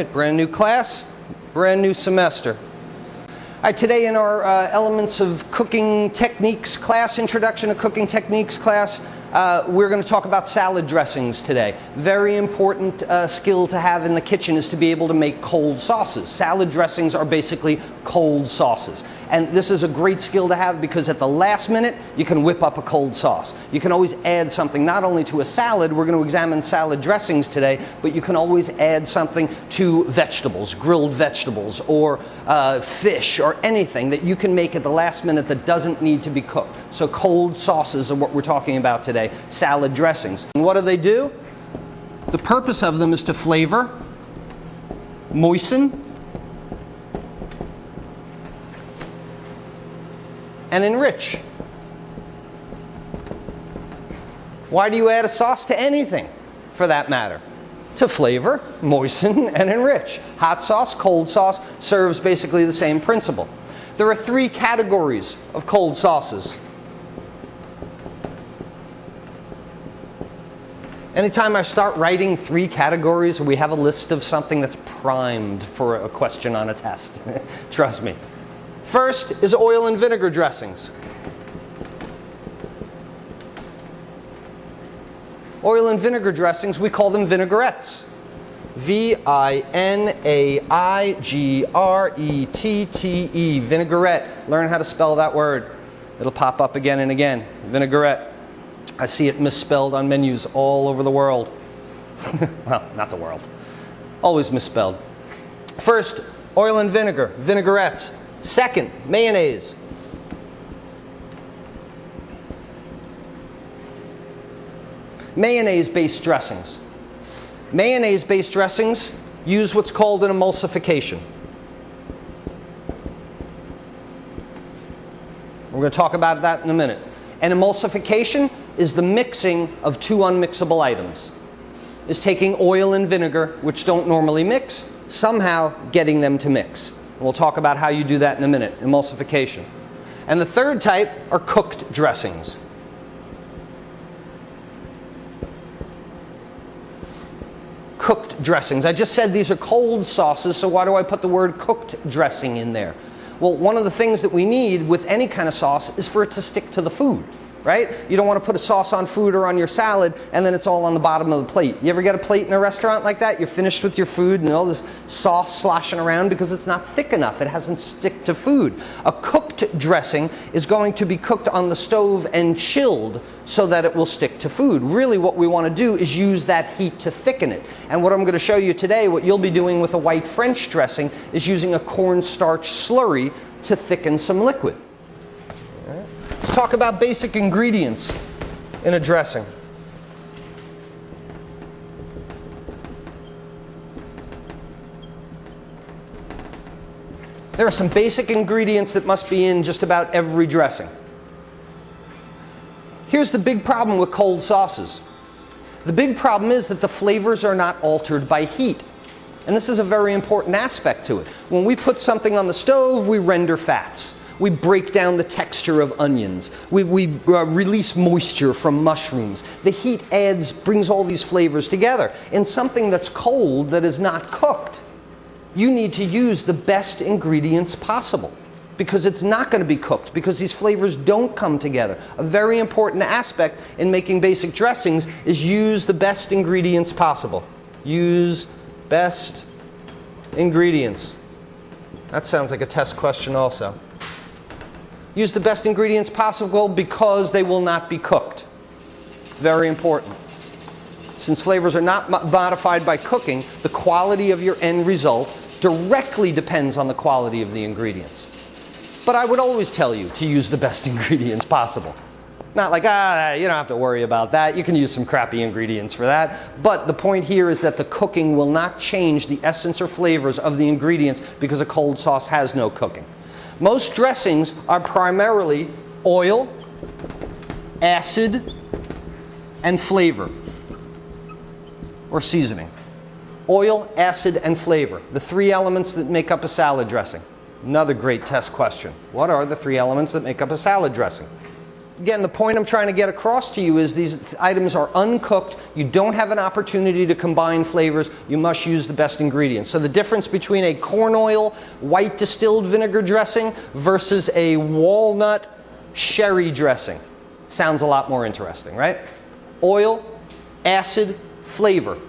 right, brand new class, brand new semester. All right, today in our Elements of Cooking Techniques class, Introduction to Cooking Techniques class, we're going to talk about salad dressings today. Very important skill to have in the kitchen is to be able to make cold sauces. Salad dressings are basically cold sauces. And this is a great skill to have because at the last minute, you can whip up a cold sauce. You can always add something not only to a salad, we're going to examine salad dressings today, but you can always add something to vegetables, grilled vegetables, or fish, or anything that you can make at the last minute that doesn't need to be cooked. So cold sauces are what we're talking about today. Salad dressings. And what do? The purpose of them is to flavor, moisten, and enrich. Why do you add a sauce to anything, for that matter? To flavor, moisten, and enrich. Hot sauce, cold sauce serves basically the same principle. There are three categories of cold sauces. Anytime I start writing three categories, we have a list of something that's primed for a question on a test. Trust me. First is oil and vinegar dressings. Oil and vinegar dressings, we call them vinaigrettes. V-I-N-A-I-G-R-E-T-T-E, vinaigrette. Learn how to spell that word. It'll pop up again and again, vinaigrette. I see it misspelled on menus all over the world. Well, not the world. Always misspelled. First, oil and vinegar, vinaigrettes. Second, mayonnaise. Mayonnaise-based dressings. Mayonnaise-based dressings use what's called an emulsification. We're going to talk about that in a minute. An emulsification is the mixing of two unmixable items. Is taking oil and vinegar, which don't normally mix, somehow getting them to mix. And we'll talk about how you do that in a minute, emulsification. And the third type are cooked dressings. Cooked dressings. I just said these are cold sauces, so why do I put the word cooked dressing in there? Well, one of the things that we need with any kind of sauce is for it to stick to the food, right? You don't want to put a sauce on food or on your salad and then it's all on the bottom of the plate. You ever get a plate in a restaurant like that? You're finished with your food and all this sauce sloshing around because it's not thick enough. It hasn't stick to food. A cooked dressing is going to be cooked on the stove and chilled so that it will stick to food. Really what we want to do is use that heat to thicken it. And what I'm going to show you today, what you'll be doing with a white French dressing, is using a cornstarch slurry to thicken some liquid. Let's talk about basic ingredients in a dressing. There are some basic ingredients that must be in just about every dressing. Here's the big problem with cold sauces. The big problem is that the flavors are not altered by heat. And this is a very important aspect to it. When we put something on the stove, we render fats. We break down the texture of onions. We release moisture from mushrooms. The heat brings all these flavors together. In something that's cold, that is not cooked, you need to use the best ingredients possible because it's not going to be cooked, because these flavors don't come together. A very important aspect in making basic dressings is use the best ingredients possible. Use best ingredients. That sounds like a test question also. Use the best ingredients possible because they will not be cooked. Very important. Since flavors are not modified by cooking, the quality of your end result directly depends on the quality of the ingredients. But I would always tell you to use the best ingredients possible. Not like, you don't have to worry about that. You can use some crappy ingredients for that. But the point here is that the cooking will not change the essence or flavors of the ingredients because a cold sauce has no cooking. Most dressings are primarily oil, acid, and flavor, or seasoning. Oil, acid, and flavor, the three elements that make up a salad dressing. Another great test question. What are the three elements that make up a salad dressing? Again, the point I'm trying to get across to you is these items are uncooked. You don't have an opportunity to combine flavors. You must use the best ingredients. So the difference between a corn oil white distilled vinegar dressing versus a walnut sherry dressing sounds a lot more interesting, right? Oil, acid, flavor.